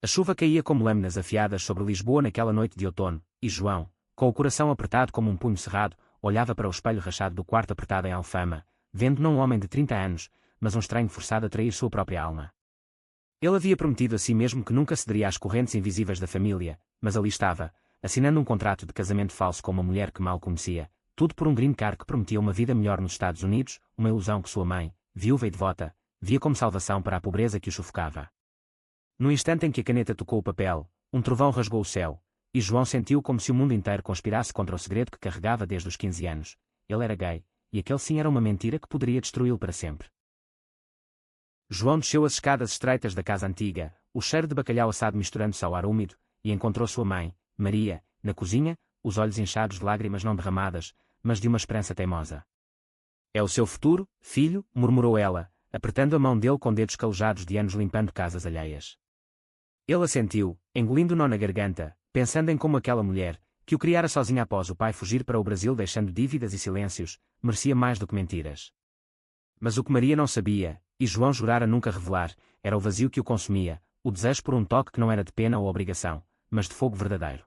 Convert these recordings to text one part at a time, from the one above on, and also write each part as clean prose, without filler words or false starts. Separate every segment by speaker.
Speaker 1: A chuva caía como lâminas afiadas sobre Lisboa naquela noite de outono, e João, com o coração apertado como um punho cerrado, olhava para o espelho rachado do quarto apertado em Alfama, vendo não um homem de 30 anos, mas um estranho forçado a trair sua própria alma. Ele havia prometido a si mesmo que nunca cederia às correntes invisíveis da família, mas ali estava, assinando um contrato de casamento falso com uma mulher que mal conhecia, tudo por um green card que prometia uma vida melhor nos Estados Unidos, uma ilusão que sua mãe, viúva e devota, via como salvação para a pobreza que o sufocava. No instante em que a caneta tocou o papel, um trovão rasgou o céu, e João sentiu como se o mundo inteiro conspirasse contra o segredo que carregava desde os 15 anos. Ele era gay, e aquele sim era uma mentira que poderia destruí-lo para sempre. João desceu as escadas estreitas da casa antiga, o cheiro de bacalhau assado misturando-se ao ar úmido, e encontrou sua mãe, Maria, na cozinha, os olhos inchados de lágrimas não derramadas, mas de uma esperança teimosa. É o seu futuro, filho, murmurou ela, apertando a mão dele com dedos calejados de anos limpando casas alheias. Ele assentiu, engolindo o nó na garganta, pensando em como aquela mulher, que o criara sozinha após o pai fugir para o Brasil deixando dívidas e silêncios, merecia mais do que mentiras. Mas o que Maria não sabia, e João jurara nunca revelar, era o vazio que o consumia, o desejo por um toque que não era de pena ou obrigação, mas de fogo verdadeiro.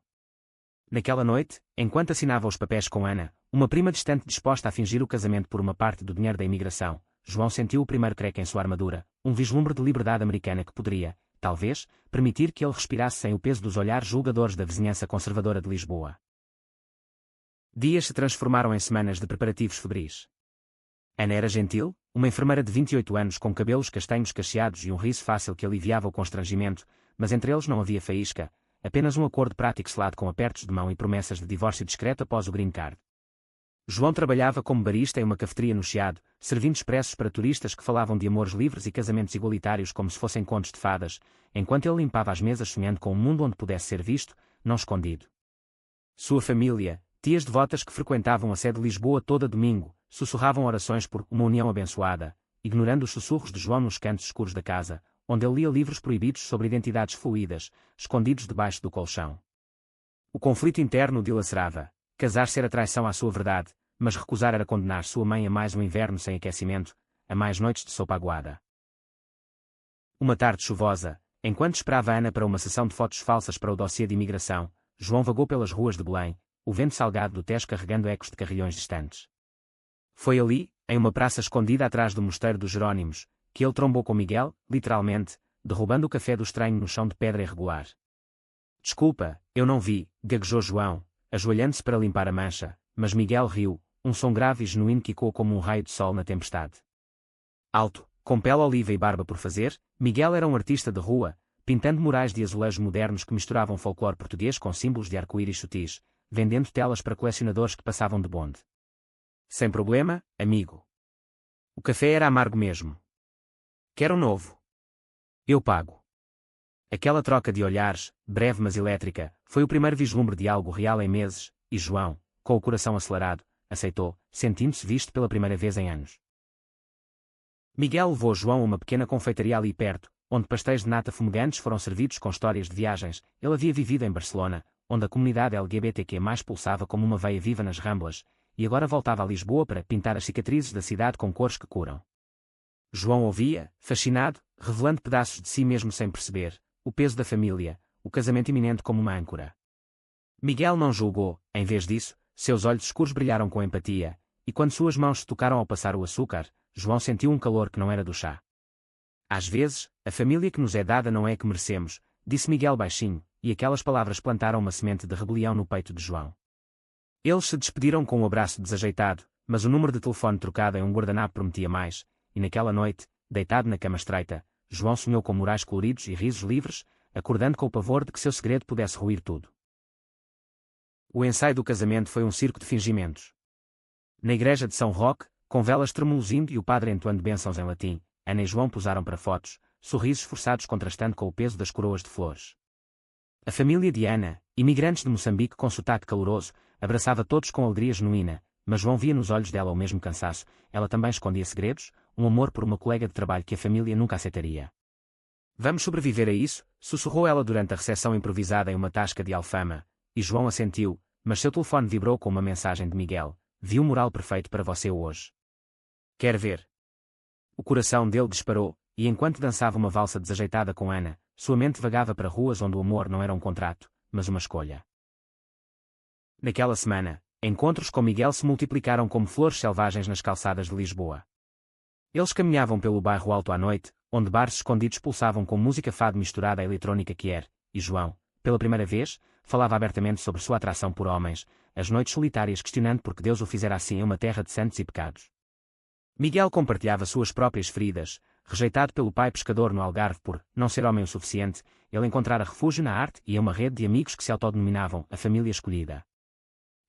Speaker 1: Naquela noite, enquanto assinava os papéis com Ana, uma prima distante disposta a fingir o casamento por uma parte do dinheiro da imigração, João sentiu o primeiro creque em sua armadura, um vislumbre de liberdade americana que poderia, talvez, permitir que ele respirasse sem o peso dos olhares julgadores da vizinhança conservadora de Lisboa. Dias se transformaram em semanas de preparativos febris. Ana era gentil, uma enfermeira de 28 anos com cabelos castanhos cacheados e um riso fácil que aliviava o constrangimento, mas entre eles não havia faísca, apenas um acordo prático selado com apertos de mão e promessas de divórcio discreto após o green card. João trabalhava como barista em uma cafeteria no Chiado, servindo expressos para turistas que falavam de amores livres e casamentos igualitários como se fossem contos de fadas, enquanto ele limpava as mesas sonhando com um mundo onde pudesse ser visto, não escondido. Sua família, tias devotas que frequentavam a sede de Lisboa toda domingo, sussurravam orações por uma união abençoada, ignorando os sussurros de João nos cantos escuros da casa, onde ele lia livros proibidos sobre identidades fluídas, escondidos debaixo do colchão. O conflito interno o dilacerava. Casar-se era traição à sua verdade, mas recusar era condenar sua mãe a mais um inverno sem aquecimento, a mais noites de sopa aguada. Uma tarde chuvosa, enquanto esperava Ana para uma sessão de fotos falsas para o dossiê de imigração, João vagou pelas ruas de Belém, o vento salgado do Tejo carregando ecos de carrilhões distantes. Foi ali, em uma praça escondida atrás do mosteiro dos Jerónimos, que ele trombou com Miguel, literalmente, derrubando o café do estranho no chão de pedra irregular. Desculpa, eu não vi, gaguejou João, ajoelhando-se para limpar a mancha, mas Miguel riu, um som grave e genuíno que ecoou como um raio de sol na tempestade. Alto, com pele oliva e barba por fazer, Miguel era um artista de rua, pintando murais de azulejos modernos que misturavam folclore português com símbolos de arco-íris sutis, vendendo telas para colecionadores que passavam de bonde. Sem problema, amigo. O café era amargo mesmo. Quer um novo? Eu pago. Aquela troca de olhares, breve mas elétrica, foi o primeiro vislumbre de algo real em meses, e João, com o coração acelerado, aceitou, sentindo-se visto pela primeira vez em anos. Miguel levou João a uma pequena confeitaria ali perto, onde pastéis de nata fumegantes foram servidos com histórias de viagens. Ele havia vivido em Barcelona, onde a comunidade LGBTQ+ pulsava como uma veia viva nas Ramblas, e agora voltava a Lisboa para pintar as cicatrizes da cidade com cores que curam. João ouvia, fascinado, revelando pedaços de si mesmo sem perceber, o peso da família, o casamento iminente como uma âncora. Miguel não julgou, em vez disso, seus olhos escuros brilharam com empatia, e quando suas mãos se tocaram ao passar o açúcar, João sentiu um calor que não era do chá. Às vezes, a família que nos é dada não é a que merecemos, disse Miguel baixinho, e aquelas palavras plantaram uma semente de rebelião no peito de João. Eles se despediram com um abraço desajeitado, mas o número de telefone trocado em um guardanapo prometia mais, e naquela noite, deitado na cama estreita, João sonhou com murais coloridos e risos livres, acordando com o pavor de que seu segredo pudesse ruir tudo. O ensaio do casamento foi um circo de fingimentos. Na igreja de São Roque, com velas tremulozindo e o padre entoando bênçãos em latim, Ana e João posaram para fotos, sorrisos forçados contrastando com o peso das coroas de flores. A família de Ana, imigrantes de Moçambique com sotaque caloroso, abraçava todos com alegria genuína, mas João via nos olhos dela o mesmo cansaço. Ela também escondia segredos, um amor por uma colega de trabalho que a família nunca aceitaria. Vamos sobreviver a isso, sussurrou ela durante a recepção improvisada em uma tasca de Alfama, e João assentiu, mas seu telefone vibrou com uma mensagem de Miguel. Vi um mural perfeito para você hoje. Quer ver? O coração dele disparou, e enquanto dançava uma valsa desajeitada com Ana, sua mente vagava para ruas onde o amor não era um contrato, mas uma escolha. Naquela semana, encontros com Miguel se multiplicaram como flores selvagens nas calçadas de Lisboa. Eles caminhavam pelo bairro Alto à noite, onde bares escondidos pulsavam com música fado misturada à eletrónica e João, pela primeira vez, falava abertamente sobre sua atração por homens, as noites solitárias questionando por que Deus o fizera assim em uma terra de santos e pecados. Miguel compartilhava suas próprias feridas, rejeitado pelo pai pescador no Algarve por não ser homem o suficiente, ele encontrara refúgio na arte e em uma rede de amigos que se autodenominavam a família escolhida.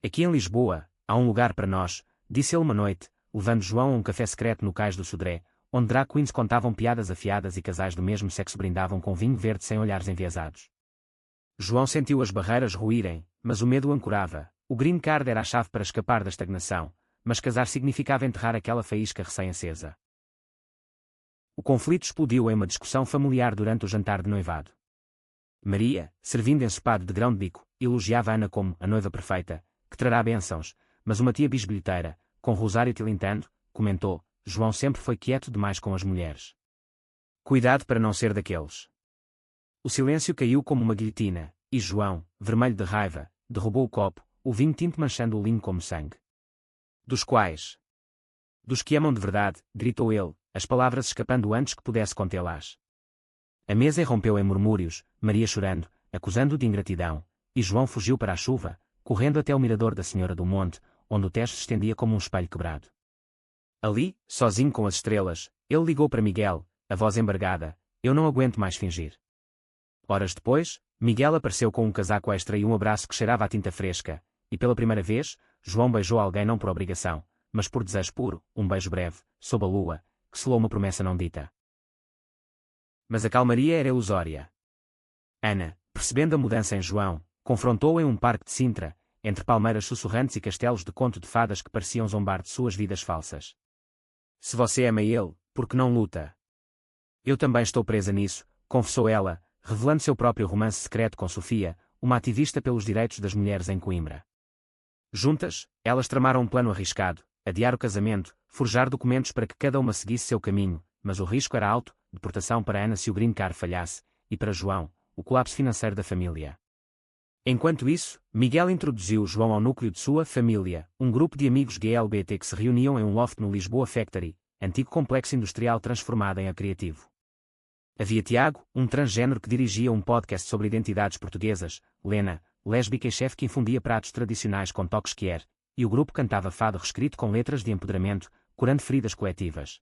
Speaker 1: Aqui em Lisboa, há um lugar para nós, disse ele uma noite, levando João a um café secreto no Cais do Sodré, onde drag queens contavam piadas afiadas e casais do mesmo sexo brindavam com vinho verde sem olhares enviesados. João sentiu as barreiras ruírem, mas o medo o ancorava. O green card era a chave para escapar da estagnação, mas casar significava enterrar aquela faísca recém-acesa. O conflito explodiu em uma discussão familiar durante o jantar de noivado. Maria, servindo ensopado de grão de bico, elogiava Ana como a noiva perfeita, que trará bênçãos, mas uma tia bisbilhoteira, com rosário tilintando, comentou: João sempre foi quieto demais com as mulheres. Cuidado para não ser daqueles. O silêncio caiu como uma guilhotina, e João, vermelho de raiva, derrubou o copo, o vinho tinto manchando o linho como sangue. Dos quais? Dos que amam de verdade, gritou ele, as palavras escapando antes que pudesse contê-las. A mesa irrompeu em murmúrios, Maria chorando, acusando-o de ingratidão, e João fugiu para a chuva, correndo até o mirador da Senhora do Monte, onde o Tejo se estendia como um espelho quebrado. Ali, sozinho com as estrelas, ele ligou para Miguel, a voz embargada: eu não aguento mais fingir. Horas depois, Miguel apareceu com um casaco extra e um abraço que cheirava a tinta fresca, e pela primeira vez, João beijou alguém não por obrigação, mas por desejo puro, um beijo breve, sob a lua, que selou uma promessa não dita. Mas a calmaria era ilusória. Ana, percebendo a mudança em João, confrontou-o em um parque de Sintra, entre palmeiras sussurrantes e castelos de conto de fadas que pareciam zombar de suas vidas falsas. Se você ama ele, por que não luta? Eu também estou presa nisso, confessou ela, revelando seu próprio romance secreto com Sofia, uma ativista pelos direitos das mulheres em Coimbra. Juntas, elas tramaram um plano arriscado: adiar o casamento, forjar documentos para que cada uma seguisse seu caminho, mas o risco era alto: deportação para Ana se o green card falhasse, e para João, o colapso financeiro da família. Enquanto isso, Miguel introduziu João ao núcleo de sua família, um grupo de amigos GLBT que se reuniam em um loft no Lisboa Factory, antigo complexo industrial transformado em criativo. Havia Tiago, um transgênero que dirigia um podcast sobre identidades portuguesas, Lena, lésbica e chefe que infundia pratos tradicionais com toques queer, e o grupo cantava fado reescrito com letras de empoderamento, curando feridas coletivas.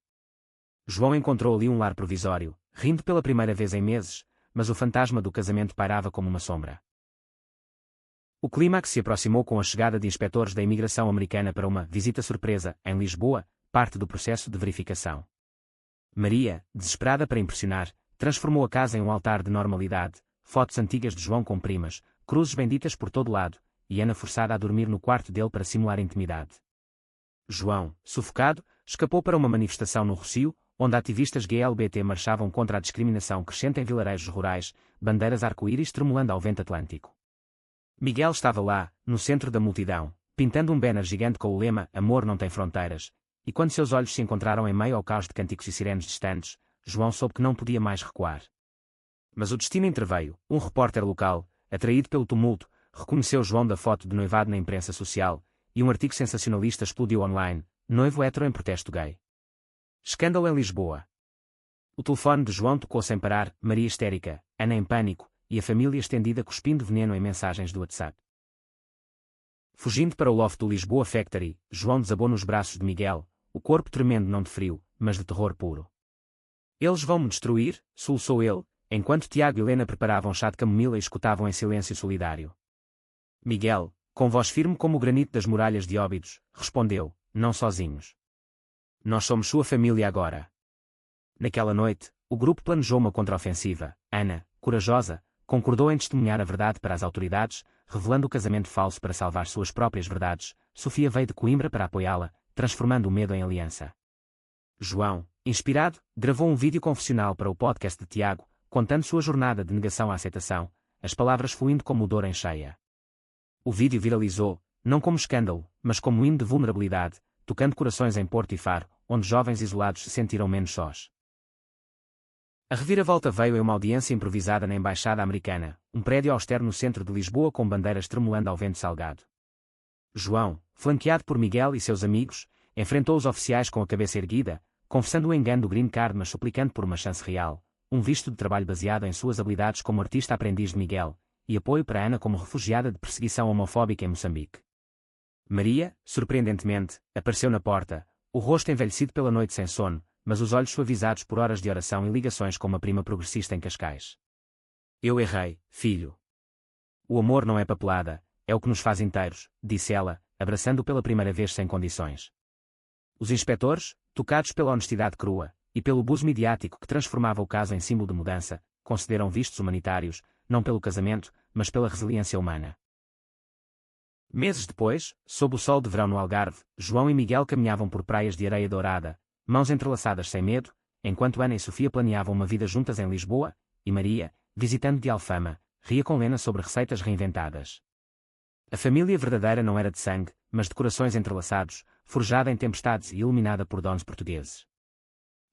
Speaker 1: João encontrou ali um lar provisório, rindo pela primeira vez em meses, mas o fantasma do casamento pairava como uma sombra. O clímax se aproximou com a chegada de inspetores da imigração americana para uma visita surpresa, em Lisboa, parte do processo de verificação. Maria, desesperada para impressionar, transformou a casa em um altar de normalidade, fotos antigas de João com primas, cruzes benditas por todo lado, e Ana forçada a dormir no quarto dele para simular intimidade. João, sufocado, escapou para uma manifestação no Rossio, onde ativistas GLBT marchavam contra a discriminação crescente em vilarejos rurais, bandeiras arco-íris tremulando ao vento atlântico. Miguel estava lá, no centro da multidão, pintando um banner gigante com o lema "Amor não tem fronteiras", e quando seus olhos se encontraram em meio ao caos de cânticos e sirenes distantes, João soube que não podia mais recuar. Mas o destino interveio: um repórter local, atraído pelo tumulto, reconheceu João da foto de noivado na imprensa social, e um artigo sensacionalista explodiu online: noivo hétero em protesto gay. Escândalo em Lisboa. O telefone de João tocou sem parar, Maria histérica, Ana em pânico, e a família estendida cuspindo veneno em mensagens do WhatsApp. Fugindo para o loft do Lisboa Factory, João desabou nos braços de Miguel, o corpo tremendo não de frio, mas de terror puro. Eles vão-me destruir, soluçou ele, enquanto Tiago e Helena preparavam chá de camomila e escutavam em silêncio solidário. Miguel, com voz firme como o granito das muralhas de Óbidos, respondeu: não sozinhos. Nós somos sua família agora. Naquela noite, o grupo planejou uma contraofensiva. Ana, corajosa, concordou em testemunhar a verdade para as autoridades, revelando o casamento falso para salvar suas próprias verdades. Sofia veio de Coimbra para apoiá-la, transformando o medo em aliança. João, inspirado, gravou um vídeo confessional para o podcast de Tiago, contando sua jornada de negação à aceitação, as palavras fluindo como dor em cheia. O vídeo viralizou, não como escândalo, mas como um hino de vulnerabilidade, tocando corações em Porto e Faro, onde jovens isolados se sentiram menos sós. A reviravolta veio em uma audiência improvisada na Embaixada Americana, um prédio austero no centro de Lisboa com bandeiras tremulando ao vento salgado. João, flanqueado por Miguel e seus amigos, enfrentou os oficiais com a cabeça erguida, confessando o engano do green card mas suplicando por uma chance real, um visto de trabalho baseado em suas habilidades como artista aprendiz de Miguel, e apoio para Ana como refugiada de perseguição homofóbica em Moçambique. Maria, surpreendentemente, apareceu na porta, o rosto envelhecido pela noite sem sono, mas os olhos suavizados por horas de oração e ligações com uma prima progressista em Cascais. Eu errei, filho. O amor não é papelada, é o que nos faz inteiros, disse ela, abraçando-o pela primeira vez sem condições. Os inspetores, tocados pela honestidade crua, e pelo buzo midiático que transformava o caso em símbolo de mudança, concederam vistos humanitários, não pelo casamento, mas pela resiliência humana. Meses depois, sob o sol de verão no Algarve, João e Miguel caminhavam por praias de areia dourada, mãos entrelaçadas sem medo, enquanto Ana e Sofia planeavam uma vida juntas em Lisboa, e Maria, visitando de Alfama, ria com Lena sobre receitas reinventadas. A família verdadeira não era de sangue, mas de corações entrelaçados, forjada em tempestades e iluminada por dons portugueses.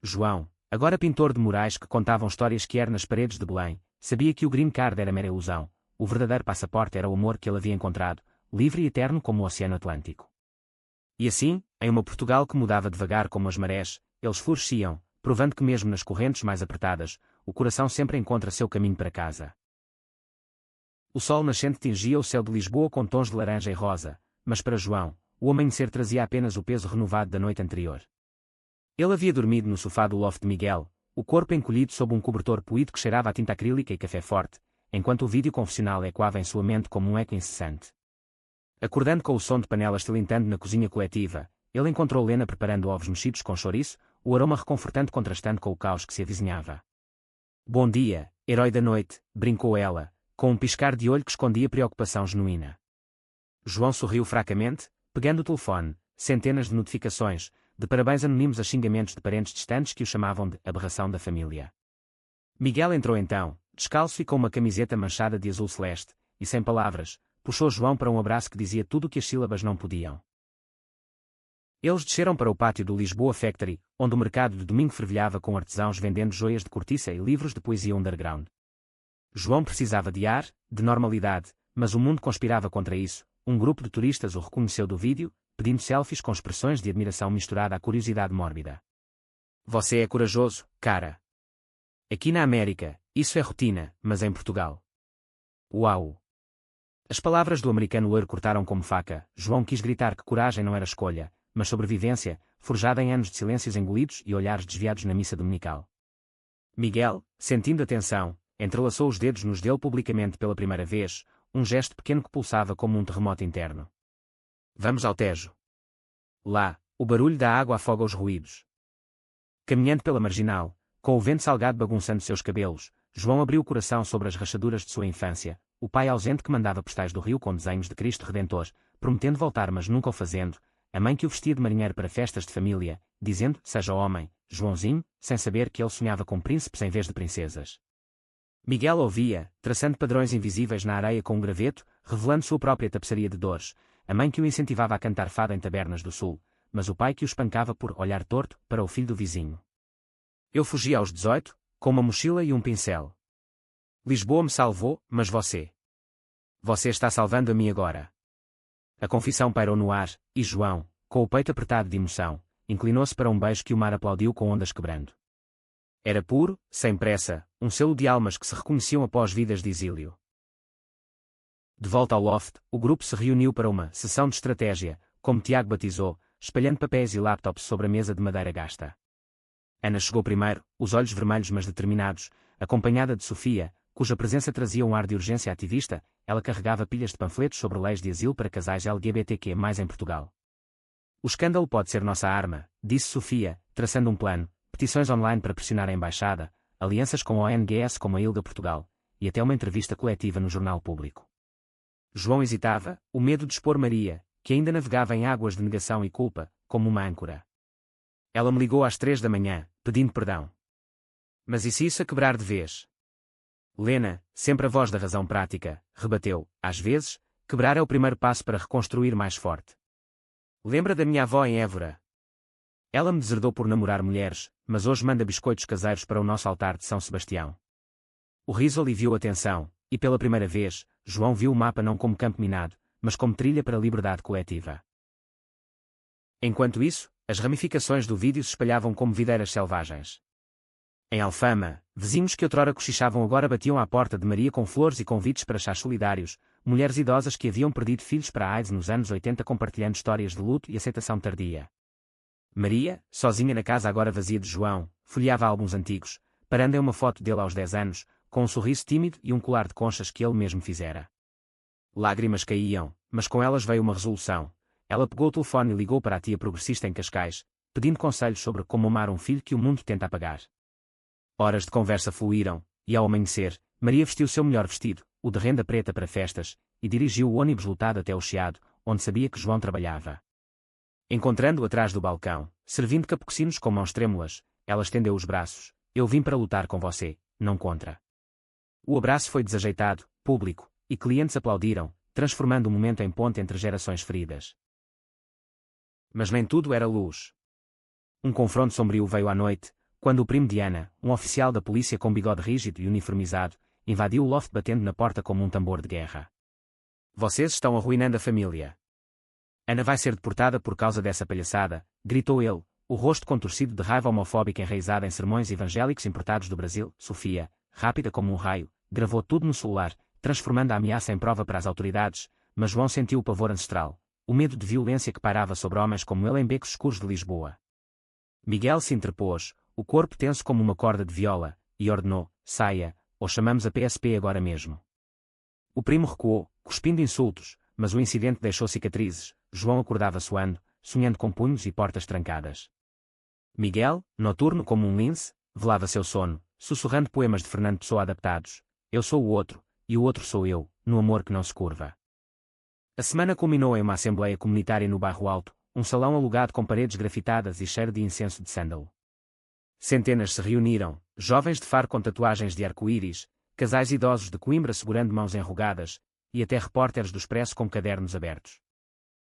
Speaker 1: João, agora pintor de murais que contavam histórias que nas paredes de Belém, sabia que o green card era mera ilusão, o verdadeiro passaporte era o amor que ele havia encontrado, livre e eterno como o Oceano Atlântico. E assim, em uma Portugal que mudava devagar como as marés, eles floresciam, provando que mesmo nas correntes mais apertadas, o coração sempre encontra seu caminho para casa. O sol nascente tingia o céu de Lisboa com tons de laranja e rosa, mas para João, o amanhecer trazia apenas o peso renovado da noite anterior. Ele havia dormido no sofá do loft de Miguel, o corpo encolhido sob um cobertor poído que cheirava a tinta acrílica e café forte, enquanto o vídeo confessional ecoava em sua mente como um eco incessante. Acordando com o som de panelas tilintando na cozinha coletiva, ele encontrou Lena preparando ovos mexidos com chouriço, o aroma reconfortante contrastando com o caos que se avizinhava. Bom dia, herói da noite, brincou ela, com um piscar de olho que escondia preocupação genuína. João sorriu fracamente, pegando o telefone, centenas de notificações, de parabéns anónimos a xingamentos de parentes distantes que o chamavam de aberração da família. Miguel entrou então, descalço e com uma camiseta manchada de azul celeste, e sem palavras, puxou João para um abraço que dizia tudo o que as sílabas não podiam. Eles desceram para o pátio do Lisboa Factory, onde o mercado de domingo fervilhava com artesãos vendendo joias de cortiça e livros de poesia underground. João precisava de ar, de normalidade, mas o mundo conspirava contra isso. Um grupo de turistas o reconheceu do vídeo, pedindo selfies com expressões de admiração misturada à curiosidade mórbida. Você é corajoso, cara. Aqui na América, isso é rotina, mas em Portugal. Uau! As palavras do americano loiro cortaram como faca. João quis gritar que coragem não era escolha, mas sobrevivência, forjada em anos de silêncios engolidos e olhares desviados na missa dominical. Miguel, sentindo a tensão, entrelaçou os dedos nos dele publicamente pela primeira vez, um gesto pequeno que pulsava como um terremoto interno. Vamos ao Tejo. Lá, o barulho da água afoga os ruídos. Caminhando pela marginal, com o vento salgado bagunçando seus cabelos, João abriu o coração sobre as rachaduras de sua infância, o pai ausente que mandava postais do Rio com desenhos de Cristo Redentor, prometendo voltar mas nunca o fazendo, a mãe que o vestia de marinheiro para festas de família, dizendo, seja homem, Joãozinho, sem saber que ele sonhava com príncipes em vez de princesas. Miguel ouvia, traçando padrões invisíveis na areia com um graveto, revelando sua própria tapeçaria de dores, a mãe que o incentivava a cantar fado em tabernas do sul, mas o pai que o espancava por olhar torto para o filho do vizinho. Eu fugi aos 18, com uma mochila e um pincel. Lisboa me salvou, mas você. Você está salvando a mim agora. A confissão pairou no ar, e João, com o peito apertado de emoção, inclinou-se para um beijo que o mar aplaudiu com ondas quebrando. Era puro, sem pressa, um selo de almas que se reconheciam após vidas de exílio. De volta ao loft, o grupo se reuniu para uma sessão de estratégia, como Tiago batizou, espalhando papéis e laptops sobre a mesa de madeira gasta. Ana chegou primeiro, os olhos vermelhos mas determinados, acompanhada de Sofia, cuja presença trazia um ar de urgência ativista. Ela carregava pilhas de panfletos sobre leis de asilo para casais LGBTQ+ em Portugal. O escândalo pode ser nossa arma, disse Sofia, traçando um plano, petições online para pressionar a embaixada, alianças com a ONGs como a ILGA Portugal, e até uma entrevista coletiva no Jornal Público. João hesitava, o medo de expor Maria, que ainda navegava em águas de negação e culpa, como uma âncora. Ela me ligou às 3 da manhã, pedindo perdão. Mas e se isso a quebrar de vez? Lena, sempre a voz da razão prática, rebateu, às vezes, quebrar é o primeiro passo para reconstruir mais forte. Lembra da minha avó em Évora? Ela me deserdou por namorar mulheres, mas hoje manda biscoitos caseiros para o nosso altar de São Sebastião. O riso aliviou a tensão, e pela primeira vez, João viu o mapa não como campo minado, mas como trilha para a liberdade coletiva. Enquanto isso, as ramificações do vídeo se espalhavam como videiras selvagens. Em Alfama, vizinhos que outrora cochichavam agora batiam à porta de Maria com flores e convites para chás solidários, mulheres idosas que haviam perdido filhos para a AIDS nos anos 80 compartilhando histórias de luto e aceitação tardia. Maria, sozinha na casa agora vazia de João, folheava álbuns antigos, parando em uma foto dele aos 10 anos, com um sorriso tímido e um colar de conchas que ele mesmo fizera. Lágrimas caíam, mas com elas veio uma resolução. Ela pegou o telefone e ligou para a tia progressista em Cascais, pedindo conselhos sobre como amar um filho que o mundo tenta apagar. Horas de conversa fluíram, e ao amanhecer, Maria vestiu seu melhor vestido, o de renda preta para festas, e dirigiu o ônibus lotado até o Chiado, onde sabia que João trabalhava. Encontrando-o atrás do balcão, servindo capucinos com mãos trêmulas, ela estendeu os braços. Eu vim para lutar com você, não contra. O abraço foi desajeitado, público, e clientes aplaudiram, transformando o momento em ponte entre gerações feridas. Mas nem tudo era luz. Um confronto sombrio veio à noite, quando o primo de Ana, um oficial da polícia com bigode rígido e uniformizado, invadiu o loft batendo na porta como um tambor de guerra. Vocês estão arruinando a família. Ana vai ser deportada por causa dessa palhaçada, gritou ele, o rosto contorcido de raiva homofóbica enraizada em sermões evangélicos importados do Brasil. Sofia, rápida como um raio, gravou tudo no celular, transformando a ameaça em prova para as autoridades, mas João sentiu o pavor ancestral, o medo de violência que pairava sobre homens como ele em becos escuros de Lisboa. Miguel se interpôs, o corpo tenso como uma corda de viola, e ordenou, saia, ou chamamos a PSP agora mesmo. O primo recuou, cuspindo insultos, mas o incidente deixou cicatrizes. João acordava suando, sonhando com punhos e portas trancadas. Miguel, noturno como um lince, velava seu sono, sussurrando poemas de Fernando Pessoa adaptados. Eu sou o outro, e o outro sou eu, no amor que não se curva. A semana culminou em uma assembleia comunitária no Bairro Alto, um salão alugado com paredes grafitadas e cheiro de incenso de sândalo. Centenas se reuniram, jovens de Faro com tatuagens de arco-íris, casais idosos de Coimbra segurando mãos enrugadas, e até repórteres do Expresso com cadernos abertos.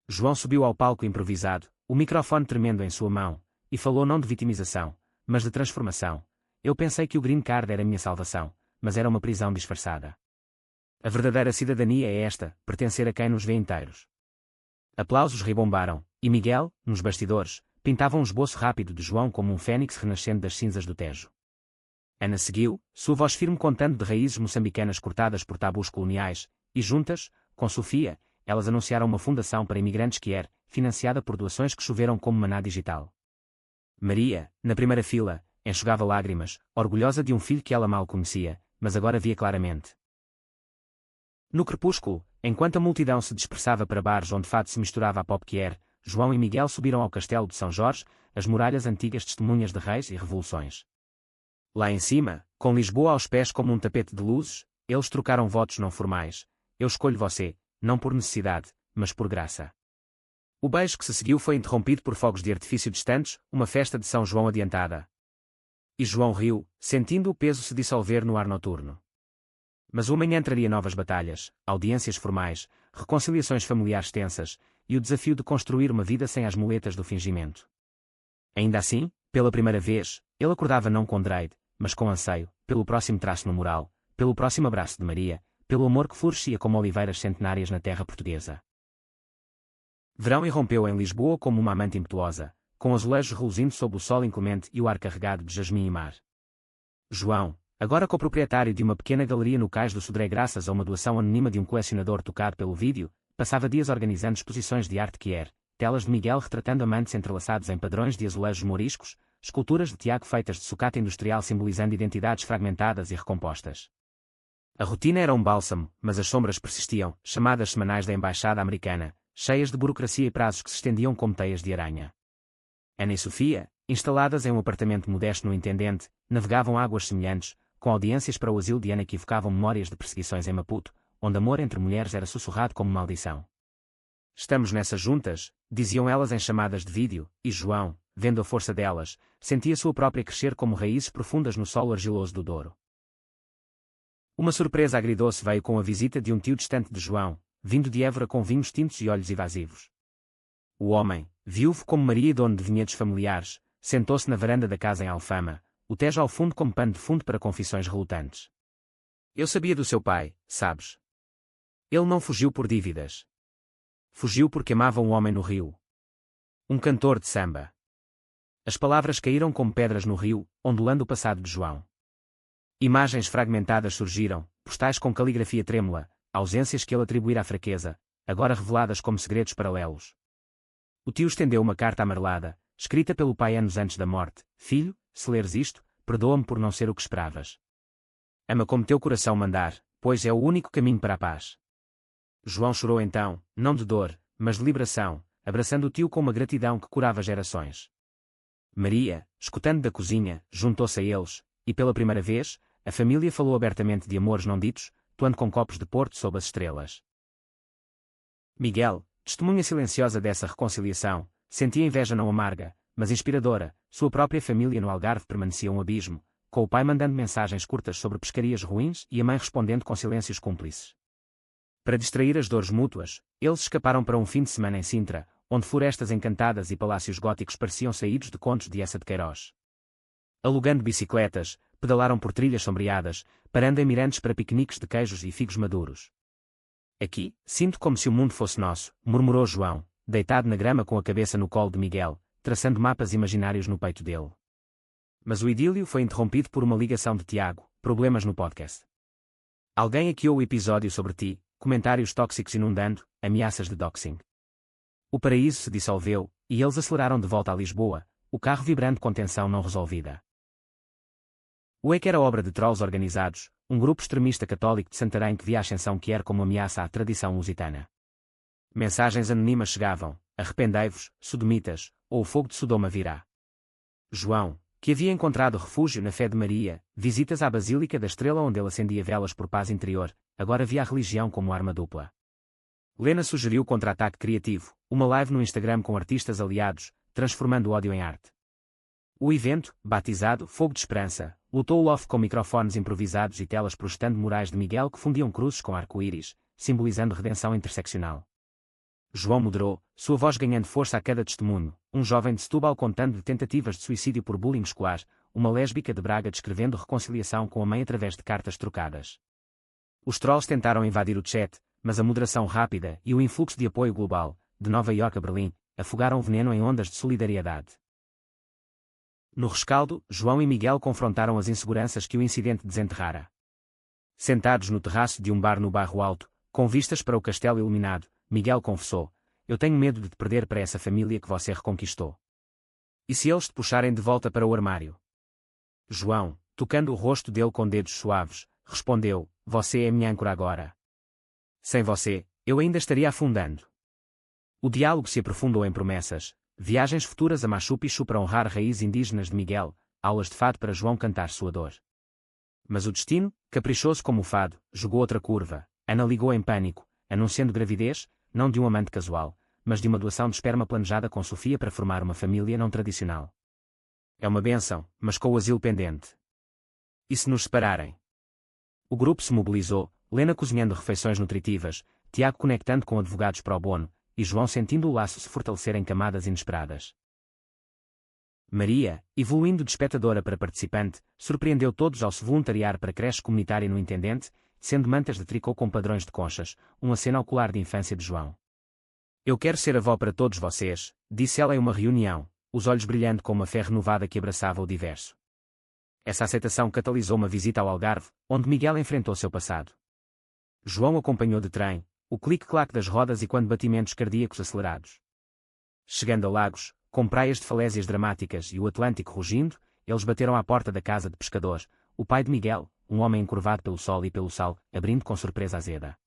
Speaker 1: João subiu ao palco improvisado, o microfone tremendo em sua mão, e falou não de vitimização, mas de transformação. Eu pensei que o green card era minha salvação, mas era uma prisão disfarçada. A verdadeira cidadania é esta, pertencer a quem nos vê inteiros. Aplausos ribombaram, e Miguel, nos bastidores, pintava um esboço rápido de João como um fênix renascendo das cinzas do Tejo. Ana seguiu, sua voz firme contando de raízes moçambicanas cortadas por tabus coloniais, e juntas, com Sofia, elas anunciaram uma fundação para imigrantes que era, financiada por doações que choveram como maná digital. Maria, na primeira fila, enxugava lágrimas, orgulhosa de um filho que ela mal conhecia, mas agora via claramente. No crepúsculo, enquanto a multidão se dispersava para bares onde fado se misturava a pop que era, João e Miguel subiram ao castelo de São Jorge, as muralhas antigas testemunhas de reis e revoluções. Lá em cima, com Lisboa aos pés como um tapete de luzes, eles trocaram votos não formais. Eu escolho você, não por necessidade, mas por graça. O beijo que se seguiu foi interrompido por fogos de artifício distantes, uma festa de São João adiantada. E João riu, sentindo o peso se dissolver no ar noturno. Mas o amanhã traria novas batalhas, audiências formais, reconciliações familiares tensas, e o desafio de construir uma vida sem as muletas do fingimento. Ainda assim, pela primeira vez, ele acordava não com dread, mas com anseio, pelo próximo traço no mural, pelo próximo abraço de Maria, pelo amor que florescia como oliveiras centenárias na terra portuguesa. Verão irrompeu em Lisboa como uma amante impetuosa, com azulejos reluzindo sob o sol inclemente e o ar carregado de jasmim e mar. João, agora coproprietário de uma pequena galeria no Cais do Sodré graças a uma doação anónima de um colecionador tocado pelo vídeo, passava dias organizando exposições de arte que era, telas de Miguel retratando amantes entrelaçados em padrões de azulejos moriscos, esculturas de Tiago feitas de sucata industrial simbolizando identidades fragmentadas e recompostas. A rotina era um bálsamo, mas as sombras persistiam, chamadas semanais da Embaixada Americana, cheias de burocracia e prazos que se estendiam como teias de aranha. Ana e Sofia, instaladas em um apartamento modesto no Intendente, navegavam águas semelhantes, com audiências para o asilo de Ana que evocavam memórias de perseguições em Maputo, onde amor entre mulheres era sussurrado como maldição. Estamos nessas juntas, diziam elas em chamadas de vídeo, e João, vendo a força delas, sentia sua própria crescer como raízes profundas no solo argiloso do Douro. Uma surpresa agridoce veio com a visita de um tio distante de João, vindo de Évora com vinhos tintos e olhos evasivos. O homem, Viúvo como Maria e dono de vinhedos familiares, sentou-se na varanda da casa em Alfama, o Tejo ao fundo como pano de fundo para confissões relutantes. Eu sabia do seu pai, sabes? Ele não fugiu por dívidas. Fugiu porque amava um homem no rio. Um cantor de samba. As palavras caíram como pedras no rio, ondulando o passado de João. Imagens fragmentadas surgiram, postais com caligrafia trêmula, ausências que ele atribuíra à fraqueza, agora reveladas como segredos paralelos. O tio estendeu uma carta amarelada, escrita pelo pai anos antes da morte. Filho, se leres isto, perdoa-me por não ser o que esperavas. Ama como teu coração mandar, pois é o único caminho para a paz. João chorou então, não de dor, mas de liberação, abraçando o tio com uma gratidão que curava gerações. Maria, escutando da cozinha, juntou-se a eles, e pela primeira vez, a família falou abertamente de amores não ditos, toando com copos de porto sob as estrelas. Miguel, testemunha silenciosa dessa reconciliação, sentia inveja não amarga, mas inspiradora. Sua própria família no Algarve permanecia um abismo, com o pai mandando mensagens curtas sobre pescarias ruins e a mãe respondendo com silêncios cúmplices. Para distrair as dores mútuas, eles escaparam para um fim de semana em Sintra, onde florestas encantadas e palácios góticos pareciam saídos de contos de Essa de Queiroz. Alugando bicicletas, pedalaram por trilhas sombreadas, parando em mirantes para piqueniques de queijos e figos maduros. Aqui, sinto como se o mundo fosse nosso, murmurou João, deitado na grama com a cabeça no colo de Miguel, traçando mapas imaginários no peito dele. Mas o idílio foi interrompido por uma ligação de Tiago, problemas no podcast. Alguém hackeou o episódio sobre ti, comentários tóxicos inundando, ameaças de doxing. O paraíso se dissolveu, e eles aceleraram de volta a Lisboa, o carro vibrando com tensão não resolvida. O EC era obra de trolls organizados, um grupo extremista católico de Santarém que via a Ascensão Quier como ameaça à tradição lusitana. Mensagens anônimas chegavam: arrependei-vos, sodomitas, ou o fogo de Sodoma virá. João, que havia encontrado refúgio na fé de Maria, visitas à Basílica da Estrela onde ele acendia velas por paz interior, agora via a religião como arma dupla. Lena sugeriu contra-ataque criativo, uma live no Instagram com artistas aliados, transformando o ódio em arte. O evento, batizado Fogo de Esperança, lotou o loft com microfones improvisados e telas projetando murais de Miguel que fundiam cruzes com arco-íris, simbolizando redenção interseccional. João moderou, sua voz ganhando força a cada testemunho, um jovem de Setúbal contando de tentativas de suicídio por bullying escolar, uma lésbica de Braga descrevendo reconciliação com a mãe através de cartas trocadas. Os trolls tentaram invadir o chat, mas a moderação rápida e o influxo de apoio global, de Nova Iorque a Berlim, afogaram o veneno em ondas de solidariedade. No rescaldo, João e Miguel confrontaram as inseguranças que o incidente desenterrara. Sentados no terraço de um bar no Bairro Alto, com vistas para o castelo iluminado, Miguel confessou: eu tenho medo de te perder para essa família que você reconquistou. E se eles te puxarem de volta para o armário? João, tocando o rosto dele com dedos suaves, respondeu: você é minha âncora agora. Sem você, eu ainda estaria afundando. O diálogo se aprofundou em promessas, viagens futuras a Machu Picchu para honrar raízes indígenas de Miguel, aulas de fado para João cantar sua dor. Mas o destino, caprichoso como o fado, jogou outra curva. Ana ligou em pânico, anunciando gravidez, não de um amante casual, mas de uma doação de esperma planejada com Sofia para formar uma família não tradicional. É uma bênção, mas com o asilo pendente. E se nos separarem? O grupo se mobilizou, Lena cozinhando refeições nutritivas, Tiago conectando com advogados pro bono, e João sentindo o laço se fortalecer em camadas inesperadas. Maria, evoluindo de espectadora para participante, surpreendeu todos ao se voluntariar para creche comunitária no Intendente, sendo mantas de tricô com padrões de conchas, um aceno ao colar de infância de João. Eu quero ser avó para todos vocês, disse ela em uma reunião, os olhos brilhando com uma fé renovada que abraçava o diverso. Essa aceitação catalisou uma visita ao Algarve, onde Miguel enfrentou seu passado. João acompanhou de trem, o clique-claque das rodas e quando batimentos cardíacos acelerados. Chegando a Lagos, com praias de falésias dramáticas e o Atlântico rugindo, eles bateram à porta da casa de pescador, o pai de Miguel, um homem encurvado pelo sol e pelo sal, abrindo com surpresa azeda.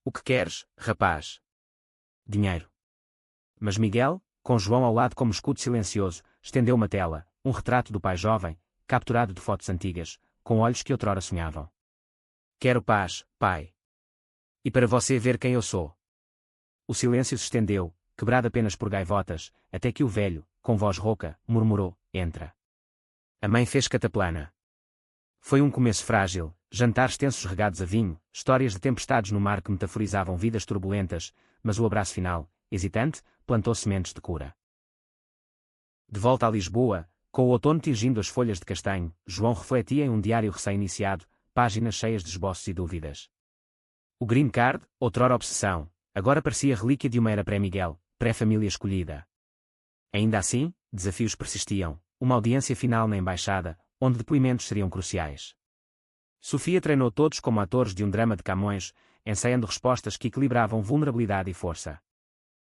Speaker 1: O que queres, rapaz? Dinheiro. Mas Miguel, com João ao lado como escudo silencioso, estendeu uma tela, um retrato do pai jovem, capturado de fotos antigas, com olhos que outrora sonhavam. Quero paz, pai. E para você ver quem eu sou. O silêncio se estendeu, quebrado apenas por gaivotas, até que o velho, com voz rouca, murmurou: entra. A mãe fez cataplana. Foi um começo frágil, jantares tensos regados a vinho, histórias de tempestades no mar que metaforizavam vidas turbulentas, mas o abraço final, hesitante, plantou sementes de cura. De volta a Lisboa, com o outono tingindo as folhas de castanho, João refletia em um diário recém-iniciado, páginas cheias de esboços e dúvidas. O green card, outrora obsessão, agora parecia relíquia de uma era pré-Miguel, pré-família escolhida. Ainda assim, desafios persistiam, uma audiência final na embaixada, onde depoimentos seriam cruciais. Sofia treinou todos como atores de um drama de Camões, ensaiando respostas que equilibravam vulnerabilidade e força.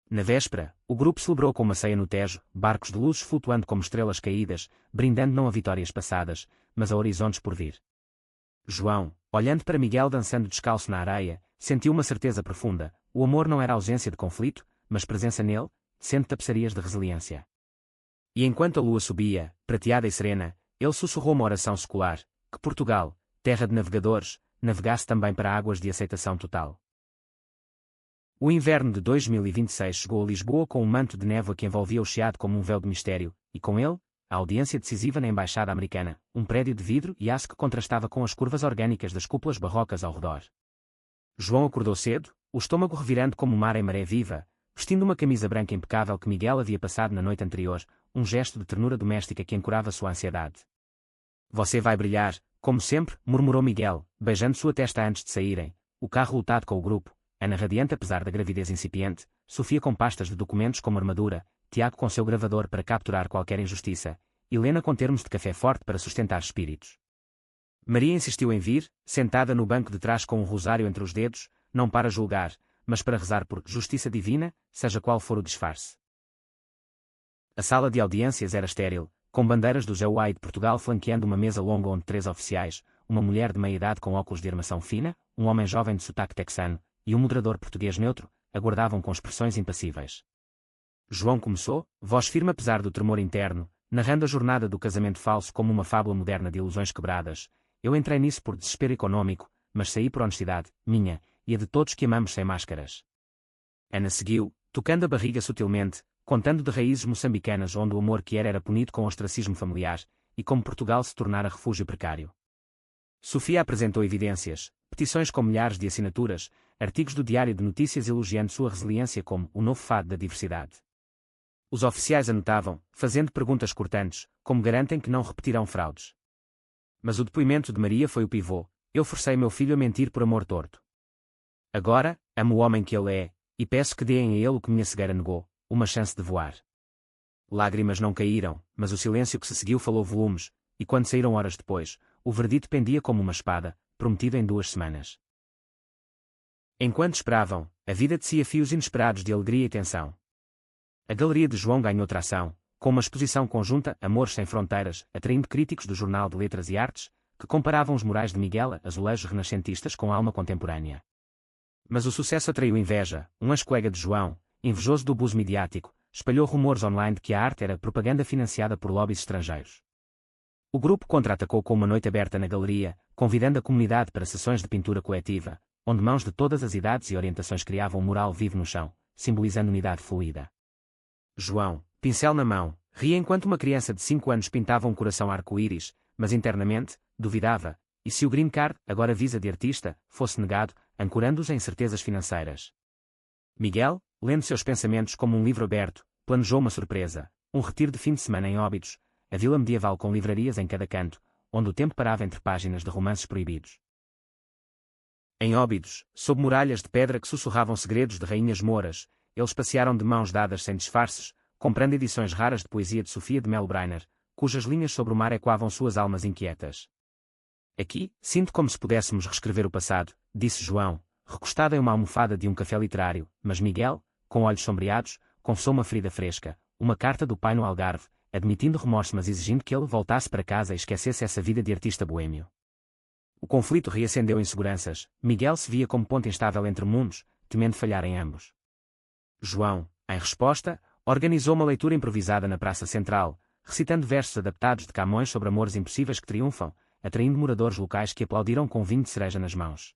Speaker 1: Na véspera, o grupo celebrou com uma ceia no Tejo, barcos de luzes flutuando como estrelas caídas, brindando não a vitórias passadas, mas a horizontes por vir. João, olhando para Miguel dançando descalço na areia, sentiu uma certeza profunda: o amor não era ausência de conflito, mas presença nele, sendo tapeçarias de resiliência. E enquanto a lua subia, prateada e serena, ele sussurrou uma oração secular: que Portugal, terra de navegadores, navegasse também para águas de aceitação total. O inverno de 2026 chegou a Lisboa com um manto de névoa que envolvia o Chiado como um véu de mistério, e com ele, a audiência decisiva na Embaixada Americana, um prédio de vidro e aço que contrastava com as curvas orgânicas das cúpulas barrocas ao redor. João acordou cedo, o estômago revirando como o mar em maré viva, vestindo uma camisa branca impecável que Miguel havia passado na noite anterior, um gesto de ternura doméstica que ancorava sua ansiedade. Você vai brilhar, como sempre, murmurou Miguel, beijando sua testa antes de saírem, o carro lotado com o grupo, Ana radiante apesar da gravidez incipiente, Sofia com pastas de documentos como armadura, Tiago com seu gravador para capturar qualquer injustiça, Helena com termos de café forte para sustentar espíritos. Maria insistiu em vir, sentada no banco de trás com um rosário entre os dedos, não para julgar, mas para rezar por justiça divina, seja qual for o disfarce. A sala de audiências era estéril, com bandeiras do GUA e de Portugal flanqueando uma mesa longa onde 3 oficiais, uma mulher de meia-idade com óculos de armação fina, um homem jovem de sotaque texano, e um moderador português neutro, aguardavam com expressões impassíveis. João começou, voz firme apesar do tremor interno, narrando a jornada do casamento falso como uma fábula moderna de ilusões quebradas. Eu entrei nisso por desespero econômico, mas saí por honestidade, minha, e a de todos que amamos sem máscaras. Ana seguiu, tocando a barriga sutilmente, contando de raízes moçambicanas onde o amor que era punido com ostracismo familiar, e como Portugal se tornara refúgio precário. Sofia apresentou evidências, petições com milhares de assinaturas, artigos do Diário de Notícias elogiando sua resiliência como o novo fado da diversidade. Os oficiais anotavam, fazendo perguntas cortantes, como garantem que não repetirão fraudes. Mas o depoimento de Maria foi o pivô: eu forcei meu filho a mentir por amor torto. Agora, amo o homem que ele é, e peço que deem a ele o que minha cegueira negou, uma chance de voar. Lágrimas não caíram, mas o silêncio que se seguiu falou volumes, e quando saíram horas depois, o verdito pendia como uma espada, prometido em 2 semanas. Enquanto esperavam, a vida descia fios inesperados de alegria e tensão. A galeria de João ganhou tração, com uma exposição conjunta Amores Sem Fronteiras, atraindo críticos do Jornal de Letras e Artes, que comparavam os murais de Miguel a azulejos renascentistas com alma contemporânea. Mas o sucesso atraiu inveja. Um ex-colega de João, invejoso do abuso midiático, espalhou rumores online de que a arte era propaganda financiada por lobbies estrangeiros. O grupo contra-atacou com uma noite aberta na galeria, convidando a comunidade para sessões de pintura coletiva, onde mãos de todas as idades e orientações criavam um mural vivo no chão, simbolizando unidade fluida. João, pincel na mão, ria enquanto uma criança de 5 anos pintava um coração arco-íris, mas internamente, duvidava, e se o green card, agora visa de artista, fosse negado, ancorando-os em incertezas financeiras. Miguel, lendo seus pensamentos como um livro aberto, planejou uma surpresa, um retiro de fim de semana em Óbidos, a vila medieval com livrarias em cada canto, onde o tempo parava entre páginas de romances proibidos. Em Óbidos, sob muralhas de pedra que sussurravam segredos de rainhas mouras, eles passearam de mãos dadas sem disfarces, comprando edições raras de poesia de Sofia de Melbreiner, cujas linhas sobre o mar ecoavam suas almas inquietas. Aqui, sinto como se pudéssemos reescrever o passado, disse João, recostado em uma almofada de um café literário, mas Miguel, com olhos sombreados, confessou uma ferida fresca, uma carta do pai no Algarve, admitindo remorso mas exigindo que ele voltasse para casa e esquecesse essa vida de artista boêmio. O conflito reacendeu inseguranças. Miguel se via como ponto instável entre mundos, temendo falhar em ambos. João, em resposta, organizou uma leitura improvisada na Praça Central, recitando versos adaptados de Camões sobre amores impossíveis que triunfam, atraindo moradores locais que aplaudiram com vinho de cereja nas mãos.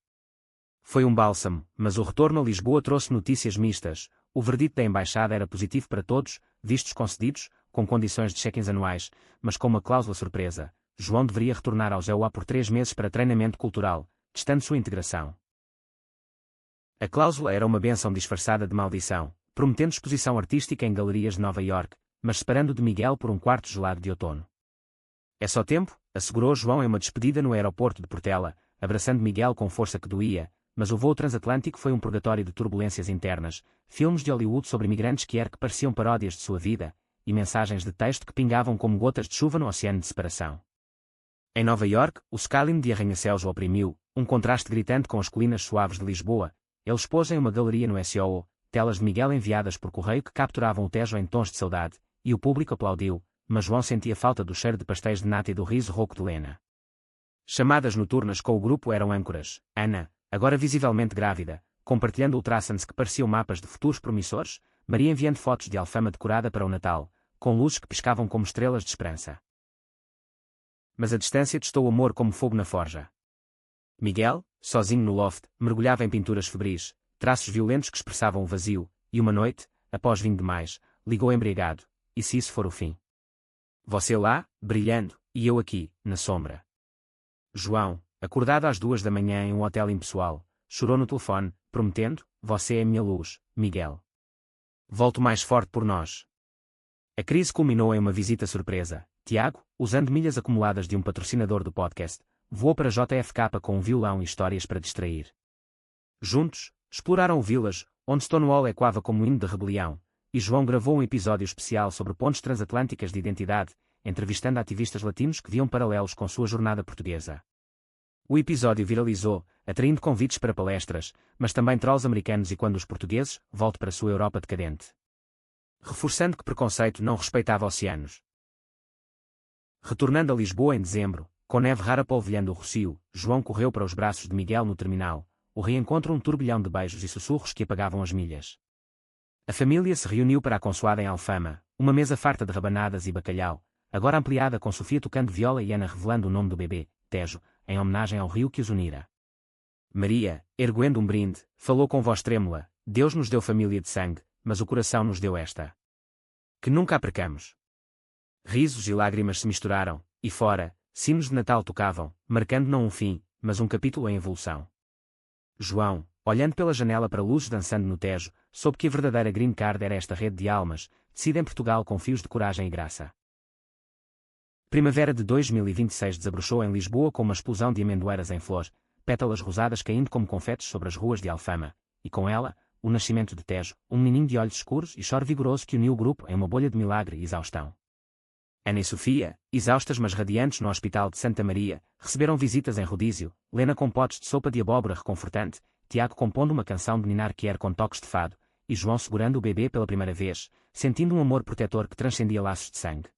Speaker 1: Foi um bálsamo, mas o retorno a Lisboa trouxe notícias mistas. O verdito da embaixada era positivo para todos, vistos concedidos, com condições de check-ins anuais, mas com uma cláusula surpresa: João deveria retornar ao GUA por 3 meses para treinamento cultural, testando sua integração. A cláusula era uma bênção disfarçada de maldição, prometendo exposição artística em galerias de Nova York, mas separando de Miguel por um quarto gelado de outono. É só tempo, assegurou João em uma despedida no aeroporto de Portela, abraçando Miguel com força que doía, mas o voo transatlântico foi um purgatório de turbulências internas, filmes de Hollywood sobre imigrantes que pareciam paródias de sua vida, e mensagens de texto que pingavam como gotas de chuva no oceano de separação. Em Nova York, o Skyline de arranha-céus o oprimiu, um contraste gritante com as colinas suaves de Lisboa. Ele expôs em uma galeria no SOO, telas de Miguel enviadas por correio que capturavam o Tejo em tons de saudade, e o público aplaudiu, mas João sentia falta do cheiro de pastéis de nata e do riso rouco de Lena. Chamadas noturnas com o grupo eram âncoras. Ana, agora visivelmente grávida, compartilhando ultrassons que pareciam mapas de futuros promissores, Maria enviando fotos de Alfama decorada para o Natal, com luzes que piscavam como estrelas de esperança. Mas a distância testou o amor como fogo na forja. Miguel, sozinho no loft, mergulhava em pinturas febris, traços violentos que expressavam o vazio, e uma noite, após vinho demais, ligou embriagado. E se isso for o fim? Você lá, brilhando, e eu aqui, na sombra. João, acordado às 2 da manhã em um hotel impessoal, chorou no telefone, prometendo: você é minha luz, Miguel. Volto mais forte por nós. A crise culminou em uma visita surpresa. Tiago, usando milhas acumuladas de um patrocinador do podcast, voou para JFK com um violão e histórias para distrair. Juntos, exploraram o Village, onde Stonewall ecoava como um hino de rebelião, e João gravou um episódio especial sobre pontes transatlânticas de identidade, entrevistando ativistas latinos que viam paralelos com sua jornada portuguesa. O episódio viralizou, atraindo convites para palestras, mas também trolls americanos e quando os portugueses, volte para sua Europa decadente. Reforçando que preconceito não respeitava oceanos. Retornando a Lisboa em dezembro, com neve rara polvilhando o Rocio, João correu para os braços de Miguel no terminal, o reencontro um turbilhão de beijos e sussurros que apagavam as milhas. A família se reuniu para a consoada em Alfama, uma mesa farta de rabanadas e bacalhau, agora ampliada com Sofia tocando viola e Ana revelando o nome do bebê, Tejo, em homenagem ao rio que os unira. Maria, erguendo um brinde, falou com voz trêmula: Deus nos deu família de sangue, mas o coração nos deu esta. Que nunca a percamos. Risos e lágrimas se misturaram, e fora, sinos de Natal tocavam, marcando não um fim, mas um capítulo em evolução. João, olhando pela janela para luzes dançando no Tejo, soube que a verdadeira green card era esta rede de almas, tecida em Portugal com fios de coragem e graça. Primavera de 2026 desabrochou em Lisboa com uma explosão de amendoeiras em flor, pétalas rosadas caindo como confetes sobre as ruas de Alfama, e com ela, o nascimento de Tejo, um menininho de olhos escuros e choro vigoroso que uniu o grupo em uma bolha de milagre e exaustão. Ana e Sofia, exaustas mas radiantes no Hospital de Santa Maria, receberam visitas em rodízio, Lena com potes de sopa de abóbora reconfortante, Tiago compondo uma canção de Ninar Kier com toques de fado, e João segurando o bebê pela primeira vez, sentindo um amor protetor que transcendia laços de sangue.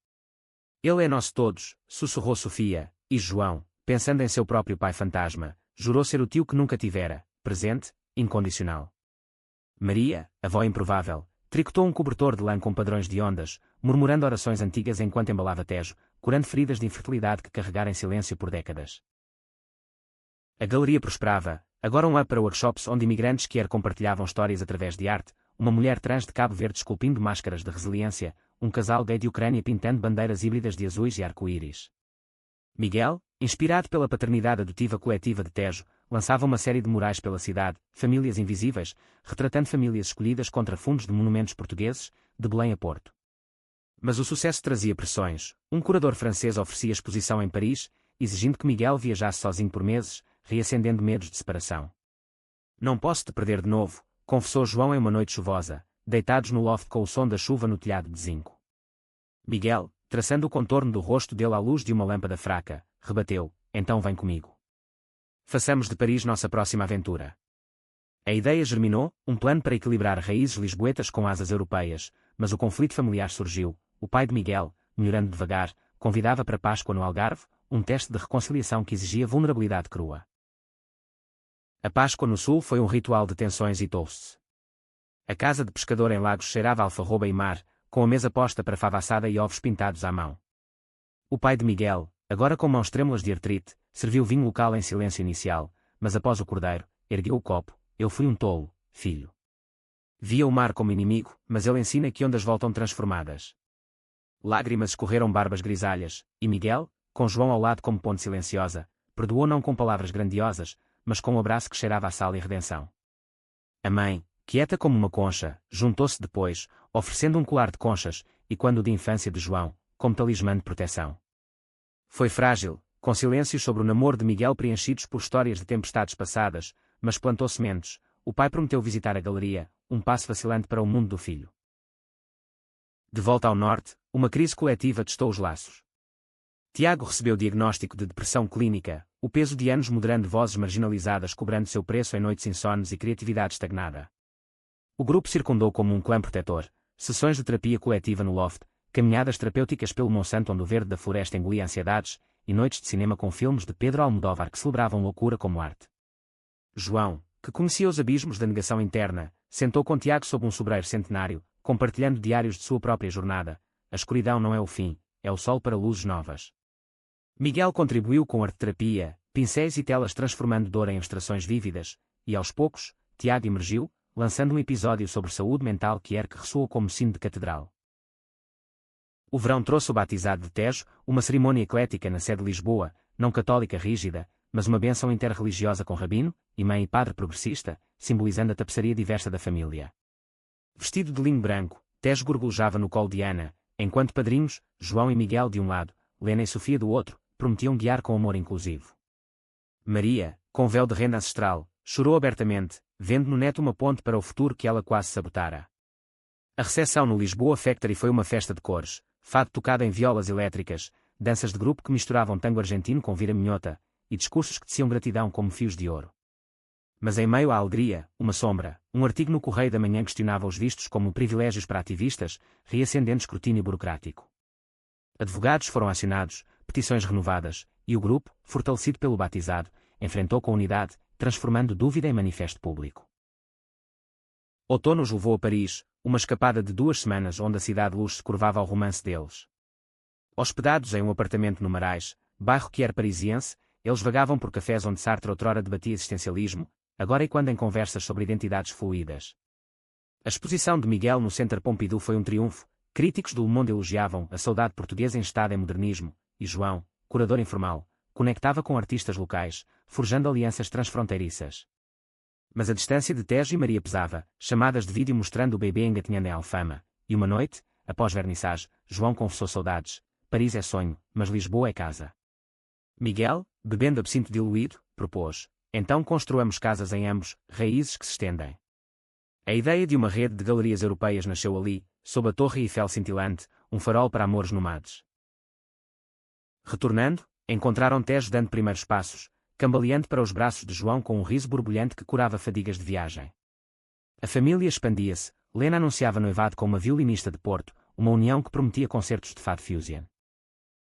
Speaker 1: Ele é nosso todos, sussurrou Sofia, e João, pensando em seu próprio pai fantasma, jurou ser o tio que nunca tivera, presente, incondicional. Maria, avó improvável, tricotou um cobertor de lã com padrões de ondas, murmurando orações antigas enquanto embalava Tejo, curando feridas de infertilidade que carregara em silêncio por décadas. A galeria prosperava, agora um hub para workshops onde imigrantes compartilhavam histórias através de arte, uma mulher trans de Cabo Verde esculpindo máscaras de resiliência, um casal gay de Ucrânia pintando bandeiras híbridas de azuis e arco-íris. Miguel, inspirado pela paternidade adotiva coletiva de Tejo, lançava uma série de murais pela cidade, Famílias Invisíveis, retratando famílias escolhidas contra fundos de monumentos portugueses, de Belém a Porto. Mas o sucesso trazia pressões. Um curador francês oferecia exposição em Paris, exigindo que Miguel viajasse sozinho por meses, reacendendo medos de separação. Não posso te perder de novo, confessou João em uma noite chuvosa, deitados no loft com o som da chuva no telhado de zinco. Miguel, traçando o contorno do rosto dele à luz de uma lâmpada fraca, rebateu: então vem comigo. Façamos de Paris nossa próxima aventura. A ideia germinou, um plano para equilibrar raízes lisboetas com asas europeias, mas o conflito familiar surgiu. O pai de Miguel, melhorando devagar, convidava para Páscoa no Algarve, um teste de reconciliação que exigia vulnerabilidade crua. A Páscoa no Sul foi um ritual de tensões e toasts. A casa de pescador em Lagos cheirava a alfarroba e mar, com a mesa posta para fava assada e ovos pintados à mão. O pai de Miguel, agora com mãos trêmulas de artrite, serviu vinho local em silêncio inicial, mas após o cordeiro, ergueu o copo: eu fui um tolo, filho. Via o mar como inimigo, mas ele ensina que ondas voltam transformadas. Lágrimas escorreram barbas grisalhas, e Miguel, com João ao lado como ponte silenciosa, perdoou não com palavras grandiosas, mas com um abraço que cheirava a sal e redenção. A mãe, Quieta como uma concha, juntou-se depois, oferecendo um colar de conchas, e quando de infância de João, como talismã de proteção. Foi frágil, com silêncios sobre o namoro de Miguel preenchidos por histórias de tempestades passadas, mas plantou sementes. O pai prometeu visitar a galeria, um passo vacilante para o mundo do filho. De volta ao norte, uma crise coletiva testou os laços. Tiago recebeu diagnóstico de depressão clínica, o peso de anos moderando vozes marginalizadas cobrando seu preço em noites insones e criatividade estagnada. O grupo circundou como um clã protetor, sessões de terapia coletiva no loft, caminhadas terapêuticas pelo Monsanto onde o verde da floresta engolia ansiedades, e noites de cinema com filmes de Pedro Almodóvar que celebravam loucura como arte. João, que conhecia os abismos da negação interna, sentou com Tiago sob um sobreiro centenário, compartilhando diários de sua própria jornada. A escuridão não é o fim, é o sol para luzes novas. Miguel contribuiu com arte-terapia, pincéis e telas transformando dor em abstrações vívidas, e aos poucos, Tiago emergiu, lançando um episódio sobre saúde mental que ressoou como sino de catedral. O verão trouxe o batizado de Tejo, uma cerimônia eclética na sede de Lisboa, não católica rígida, mas uma bênção interreligiosa com rabino, imã e padre progressista, simbolizando a tapeçaria diversa da família. Vestido de linho branco, Tejo gorgolejava no colo de Ana, enquanto padrinhos, João e Miguel de um lado, Lena e Sofia do outro, prometiam guiar com amor inclusivo. Maria, com véu de renda ancestral, chorou abertamente, vendo no neto uma ponte para o futuro que ela quase sabotara. A recepção no Lisboa Factory foi uma festa de cores, fado tocado em violas elétricas, danças de grupo que misturavam tango argentino com vira-minhota, e discursos que teciam gratidão como fios de ouro. Mas em meio à alegria, uma sombra, um artigo no Correio da Manhã questionava os vistos como privilégios para ativistas, reacendendo escrutínio burocrático. Advogados foram acionados, petições renovadas, e o grupo, fortalecido pelo batizado, enfrentou com unidade, transformando dúvida em manifesto público. Outono os levou a Paris, uma escapada de 2 semanas onde a cidade luz se curvava ao romance deles. Hospedados em um apartamento no Marais, bairro que era parisiense, eles vagavam por cafés onde Sartre outrora debatia existencialismo, agora e quando em conversas sobre identidades fluídas. A exposição de Miguel no Centre Pompidou foi um triunfo, críticos do Le Monde elogiavam a saudade portuguesa em estado em modernismo, e João, curador informal, conectava com artistas locais, forjando alianças transfronteiriças. Mas a distância de Tejo e Maria pesava, chamadas de vídeo mostrando o bebê engatinhando em Alfama, e uma noite, após vernissage, João confessou saudades. Paris é sonho, mas Lisboa é casa. Miguel, bebendo absinto diluído, propôs: então construamos casas em ambos, raízes que se estendem. A ideia de uma rede de galerias europeias nasceu ali, sob a Torre Eiffel cintilante, um farol para amores nomades. Retornando, encontraram Tejo dando primeiros passos, cambaleante para os braços de João com um riso borbulhante que curava fadigas de viagem. A família expandia-se, Lena anunciava noivado com uma violinista de Porto, uma união que prometia concertos de fado fusion.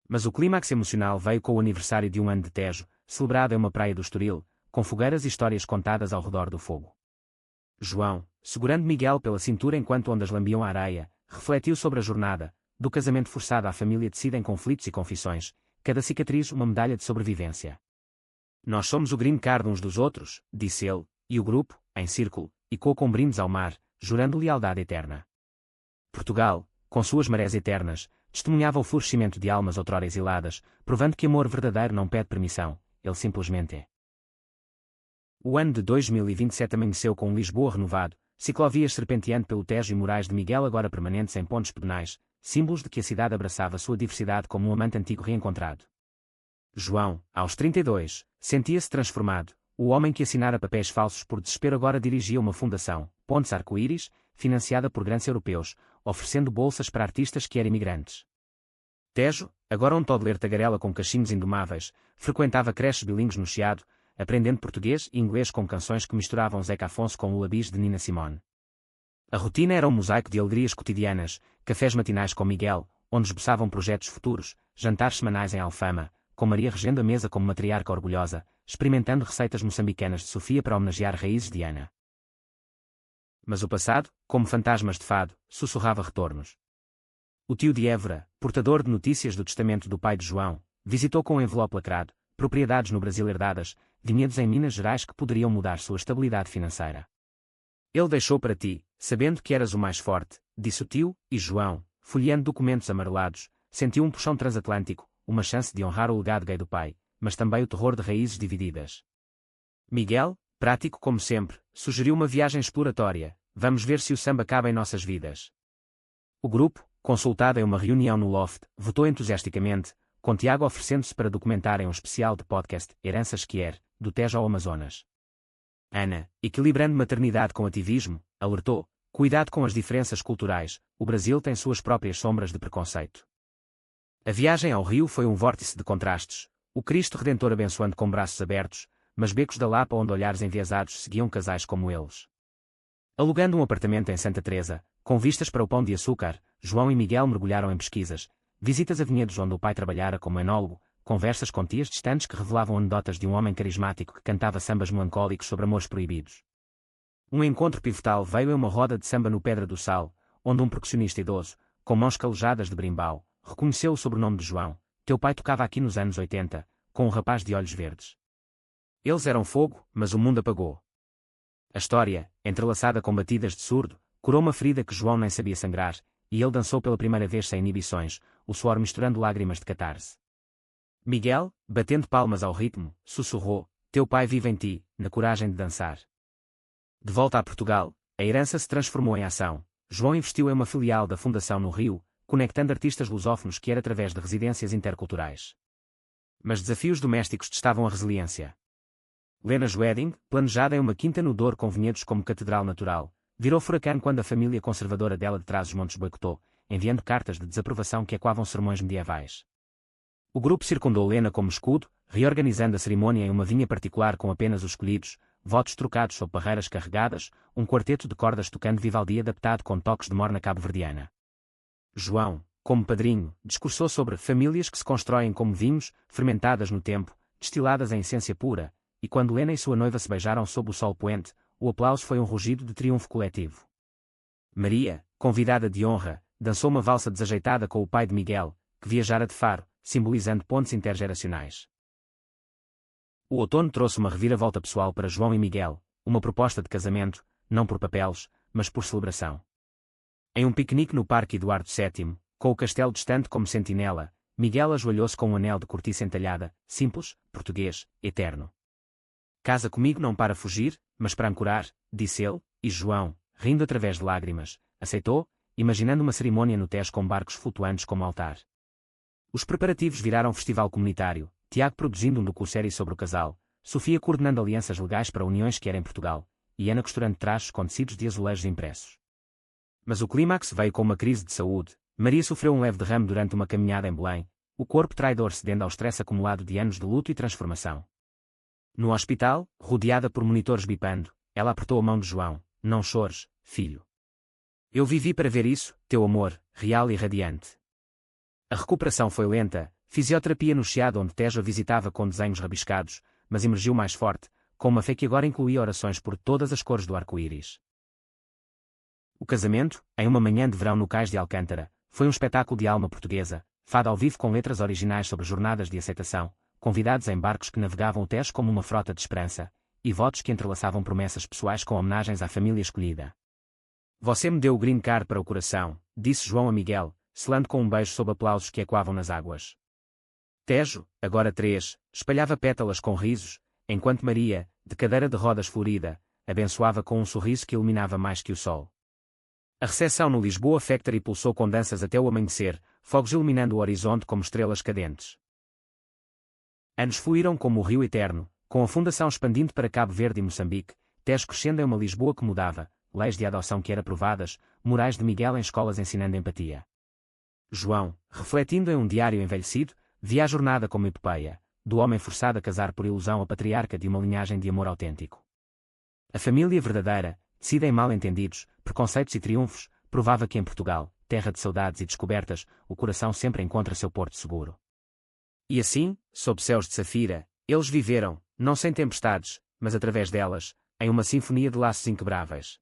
Speaker 1: Mas o clímax emocional veio com o aniversário de 1 ano de Tejo, celebrado em uma praia do Estoril, com fogueiras e histórias contadas ao redor do fogo. João, segurando Miguel pela cintura enquanto ondas lambiam a areia, refletiu sobre a jornada, do casamento forçado à família tecida em conflitos e confissões, cada cicatriz uma medalha de sobrevivência. Nós somos o green card uns dos outros, disse ele, e o grupo, em círculo, icou com brindes ao mar, jurando lealdade eterna. Portugal, com suas marés eternas, testemunhava o florescimento de almas outrora exiladas, provando que amor verdadeiro não pede permissão, ele simplesmente é. O ano de 2027 amanheceu com um Lisboa renovado, ciclovias serpenteando pelo Tejo e murais de Miguel agora permanentes em pontos pedonais, símbolos de que a cidade abraçava sua diversidade como um amante antigo reencontrado. João, aos 32, sentia-se transformado. O homem que assinara papéis falsos por desespero agora dirigia uma fundação, Pontes Arco-Íris, financiada por grandes europeus, oferecendo bolsas para artistas que eram imigrantes. Tejo, agora um toddler tagarela com cachinhos indomáveis, frequentava creches bilíngues no Chiado, aprendendo português e inglês com canções que misturavam Zeca Afonso com lullabies de Nina Simone. A rotina era um mosaico de alegrias cotidianas, cafés matinais com Miguel, onde esboçavam projetos futuros, jantares semanais em Alfama, com Maria regendo a mesa como matriarca orgulhosa, experimentando receitas moçambicanas de Sofia para homenagear raízes de Ana. Mas o passado, como fantasmas de fado, sussurrava retornos. O tio de Évora, portador de notícias do testamento do pai de João, visitou com um envelope lacrado, propriedades no Brasil herdadas, vinhedos em Minas Gerais que poderiam mudar sua estabilidade financeira. Ele deixou para ti, sabendo que eras o mais forte, disse o tio, e João, folheando documentos amarelados, sentiu um puxão transatlântico, uma chance de honrar o legado gay do pai, mas também o terror de raízes divididas. Miguel, prático como sempre, sugeriu uma viagem exploratória, vamos ver se o samba cabe em nossas vidas. O grupo, consultado em uma reunião no Loft, votou entusiasticamente, com Tiago oferecendo-se para documentarem um especial de podcast Heranças Quer, do Tejo ao Amazonas. Ana, equilibrando maternidade com ativismo, alertou: cuidado com as diferenças culturais, o Brasil tem suas próprias sombras de preconceito. A viagem ao Rio foi um vórtice de contrastes, o Cristo Redentor abençoando com braços abertos, mas becos da Lapa onde olhares enviesados seguiam casais como eles. Alugando um apartamento em Santa Teresa, com vistas para o Pão de Açúcar, João e Miguel mergulharam em pesquisas, visitas a vinhedos onde o pai trabalhara como enólogo, conversas com tias distantes que revelavam anedotas de um homem carismático que cantava sambas melancólicos sobre amores proibidos. Um encontro pivotal veio em uma roda de samba no Pedra do Sal, onde um percussionista idoso, com mãos calejadas de brimbau, reconheceu o sobrenome de João: teu pai tocava aqui nos anos 80, com um rapaz de olhos verdes. Eles eram fogo, mas o mundo apagou. A história, entrelaçada com batidas de surdo, curou uma ferida que João nem sabia sangrar, e ele dançou pela primeira vez sem inibições, o suor misturando lágrimas de catarse. Miguel, batendo palmas ao ritmo, sussurrou: teu pai vive em ti, na coragem de dançar. De volta a Portugal, a herança se transformou em ação. João investiu em uma filial da Fundação no Rio, conectando artistas lusófonos que era através de residências interculturais. Mas desafios domésticos testavam a resiliência. Lena's Wedding, planejada em uma quinta no Douro com vinhedos como catedral natural, virou furacão quando a família conservadora dela de Trás-os-Montes boicotou, enviando cartas de desaprovação que ecoavam sermões medievais. O grupo circundou Lena como escudo, reorganizando a cerimônia em uma vinha particular com apenas os escolhidos, votos trocados sob parreiras carregadas, um quarteto de cordas tocando Vivaldi adaptado com toques de morna cabo-verdiana. João, como padrinho, discursou sobre famílias que se constroem como vinhos, fermentadas no tempo, destiladas em essência pura, e quando Lena e sua noiva se beijaram sob o sol poente, o aplauso foi um rugido de triunfo coletivo. Maria, convidada de honra, dançou uma valsa desajeitada com o pai de Miguel, que viajara de Faro, simbolizando pontes intergeracionais. O outono trouxe uma reviravolta pessoal para João e Miguel, uma proposta de casamento, não por papeles, mas por celebração. Em um piquenique no Parque Eduardo VII, com o castelo distante como sentinela, Miguel ajoelhou-se com um anel de cortiça entalhada, simples, português, eterno. Casa comigo não para fugir, mas para ancorar, disse ele, e João, rindo através de lágrimas, aceitou, imaginando uma cerimônia no Tejo com barcos flutuantes como altar. Os preparativos viraram festival comunitário, Tiago produzindo um docu-série sobre o casal, Sofia coordenando alianças legais para uniões que era em Portugal, e Ana costurando trachos com tecidos de azulejos impressos. Mas o clímax veio com uma crise de saúde. Maria sofreu um leve derrame durante uma caminhada em Belém, o corpo traidor cedendo ao stress acumulado de anos de luto e transformação. No hospital, rodeada por monitores bipando, ela apertou a mão de João: não chores, filho. Eu vivi para ver isso, teu amor, real e radiante. A recuperação foi lenta, fisioterapia no Chiado onde Tejo a visitava com desenhos rabiscados, mas emergiu mais forte, com uma fé que agora incluía orações por todas as cores do arco-íris. O casamento, em uma manhã de verão no Cais de Alcântara, foi um espetáculo de alma portuguesa, fado ao vivo com letras originais sobre jornadas de aceitação, convidados em barcos que navegavam o Tejo como uma frota de esperança, e votos que entrelaçavam promessas pessoais com homenagens à família escolhida. Você me deu o green card para o coração, disse João a Miguel, selando com um beijo sob aplausos que ecoavam nas águas. Tejo, agora 3, espalhava pétalas com risos, enquanto Maria, de cadeira de rodas florida, abençoava com um sorriso que iluminava mais que o sol. A recepção no Lisboa Factory pulsou com danças até o amanhecer, fogos iluminando o horizonte como estrelas cadentes. Anos fluíram como o rio eterno, com a fundação expandindo para Cabo Verde e Moçambique, Tejo crescendo em uma Lisboa que mudava, leis de adoção que eram aprovadas, morais de Miguel em escolas ensinando empatia. João, refletindo em um diário envelhecido, via a jornada como epopeia, do homem forçado a casar por ilusão a patriarca de uma linhagem de amor autêntico. A família verdadeira, tecida em mal-entendidos, preconceitos e triunfos, provava que em Portugal, terra de saudades e descobertas, o coração sempre encontra seu porto seguro. E assim, sob céus de safira, eles viveram, não sem tempestades, mas através delas, em uma sinfonia de laços inquebráveis.